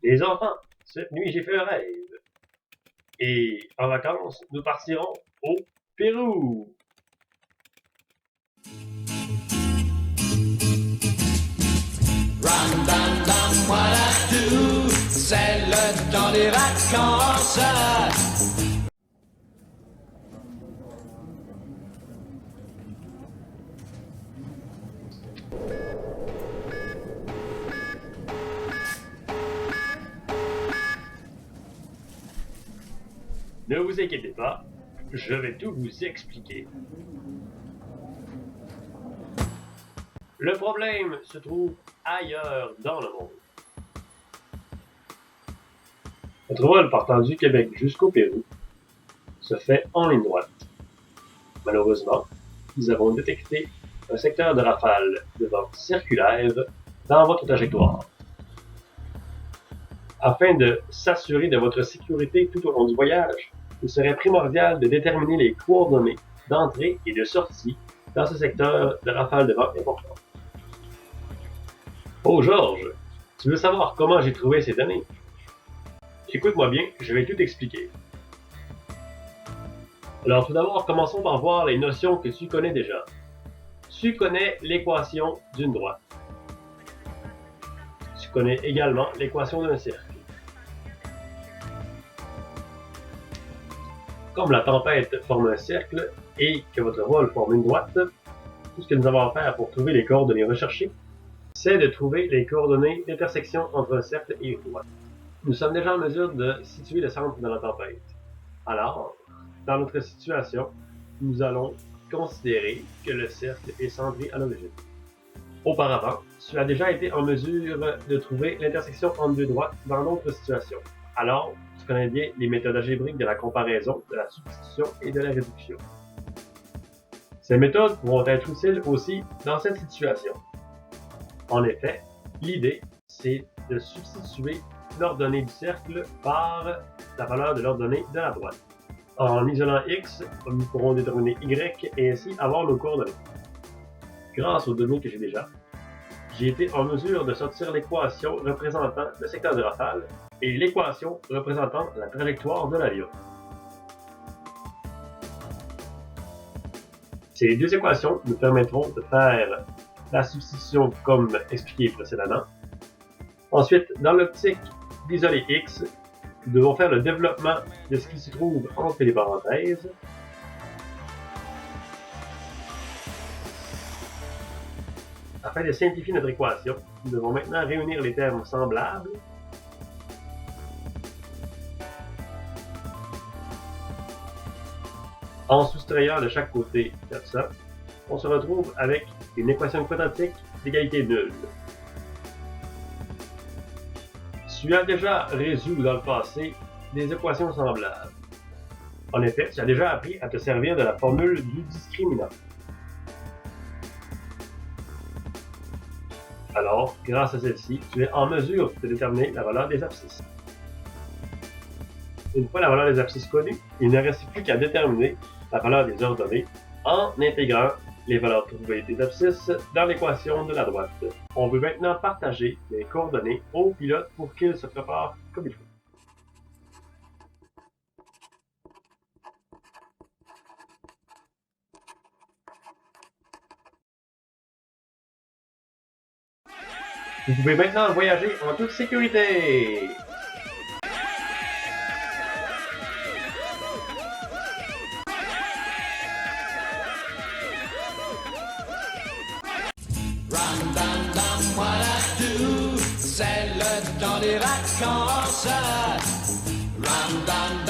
Les enfants, cette nuit j'ai fait un rêve. Et en vacances, nous partirons au Pérou. Ram, dam, dam, voilà tout, c'est le temps des vacances. Ne vous inquiétez pas, je vais tout vous expliquer. Le problème se trouve ailleurs dans le monde. Notre vol partant du Québec jusqu'au Pérou se fait en ligne droite. Malheureusement, nous avons détecté un secteur de rafale de vent circulaire dans votre trajectoire. Afin de s'assurer de votre sécurité tout au long du voyage, il serait primordial de déterminer les coordonnées d'entrée et de sortie dans ce secteur de rafale de vent important. Oh Georges, tu veux savoir comment j'ai trouvé ces données? Écoute-moi bien, je vais tout expliquer. Alors tout d'abord, commençons par voir les notions que tu connais déjà. Tu connais l'équation d'une droite. Tu connais également l'équation d'un cercle. Comme la tempête forme un cercle et que votre vol forme une droite, tout ce que nous avons à faire pour trouver les coordonnées recherchées, c'est de trouver les coordonnées d'intersection entre un cercle et une droite. Nous sommes déjà en mesure de situer le centre de la tempête. Alors, dans notre situation, nous allons considérer que le cercle est centré à l'origine. Auparavant, tu as déjà été en mesure de trouver l'intersection entre deux droites dans d'autres situations. Alors, tu connais bien les méthodes algébriques de la comparaison, de la substitution et de la réduction. Ces méthodes pourront être utiles aussi dans cette situation. En effet, l'idée, c'est de substituer l'ordonnée du cercle par la valeur de l'ordonnée de la droite. En isolant x, nous pourrons déterminer y et ainsi avoir nos coordonnées. Grâce aux données que j'ai déjà, j'ai été en mesure de sortir l'équation représentant le secteur de rafale et l'équation représentant la trajectoire de l'avion. Ces deux équations nous permettront de faire la substitution comme expliqué précédemment. Ensuite, dans l'optique d'isoler x, nous devons faire le développement de ce qui se trouve entre les parenthèses. Afin de simplifier notre équation, nous devons maintenant réunir les termes semblables en soustrayant de chaque côté 400. On se retrouve avec une équation quadratique d'égalité nulle. Tu as déjà résolu dans le passé des équations semblables. En effet, tu as déjà appris à te servir de la formule du discriminant. Alors, grâce à celle-ci, tu es en mesure de déterminer la valeur des abscisses. Une fois la valeur des abscisses connue, il ne reste plus qu'à déterminer la valeur des ordonnées en intégrant les valeurs trouvées des abscisses dans l'équation de la droite. On veut maintenant partager les coordonnées au pilote pour qu'il se prépare comme il faut. Vous pouvez maintenant voyager en toute sécurité. Ram, dam, dam, voilà tout, c'est le temps des vacances. Ram, dam,